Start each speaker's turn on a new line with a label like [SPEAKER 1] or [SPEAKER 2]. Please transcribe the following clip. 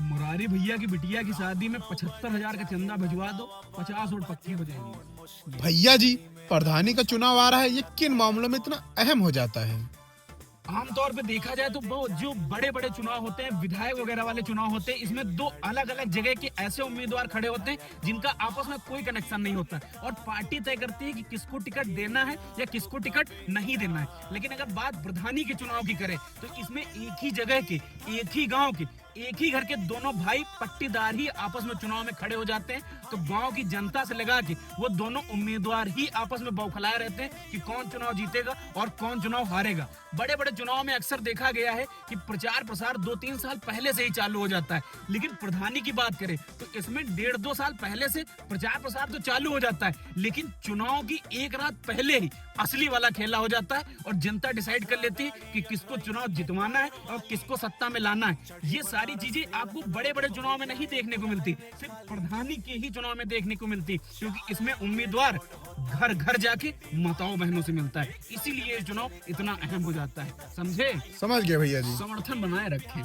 [SPEAKER 1] मुरारी भैया की बिटिया की शादी में 75,000 का चंदा भिजवा दो, 50 वोट पक्की हो जाएंगे।
[SPEAKER 2] भैया जी, प्रधानी का चुनाव आ रहा है, ये किन मामलों में इतना अहम हो जाता है?
[SPEAKER 1] आमतौर पे देखा जाए तो वो जो बड़े बड़े चुनाव होते हैं, विधायक वगैरह वाले चुनाव होते हैं, इसमें दो अलग अलग जगह के ऐसे उम्मीदवार खड़े होते हैं जिनका आपस में कोई कनेक्शन नहीं होता और पार्टी तय करती है कि किसको टिकट देना है या किसको टिकट नहीं देना है। लेकिन अगर बात प्रधानी के चुनाव की करें तो इसमें एक ही जगह के, एक ही गांव के, एक ही घर के दोनों भाई पट्टीदार ही आपस में चुनाव में खड़े हो जाते हैं। तो गांव की जनता से लगा के वो दोनों उम्मीदवार ही आपस में बौखलाए रहते हैं कि कौन चुनाव जीतेगा और कौन चुनाव हारेगा। बड़े बड़े चुनाव में अक्सर देखा गया है कि प्रचार प्रसार 2-3 साल पहले से ही चालू हो जाता है, लेकिन प्रधानी की बात करें तो इसमें 1.5-2 साल पहले से प्रचार प्रसार तो चालू हो जाता है, लेकिन चुनाव की एक रात पहले ही असली वाला खेला हो जाता है और जनता डिसाइड कर लेती है कि किसको चुनाव जितवाना है और किसको सत्ता में लाना है। ये सारी चीजें आपको बड़े बड़े चुनाव में नहीं देखने को मिलती, सिर्फ प्रधानी के ही चुनाव में देखने को मिलती, क्योंकि इसमें उम्मीदवार घर घर जाके माताओं बहनों से मिलता है, इसीलिए ये चुनाव इतना अहम हो जाता है। समझे?
[SPEAKER 2] समझ गए भैया जी।
[SPEAKER 1] समर्थन बनाए रखें।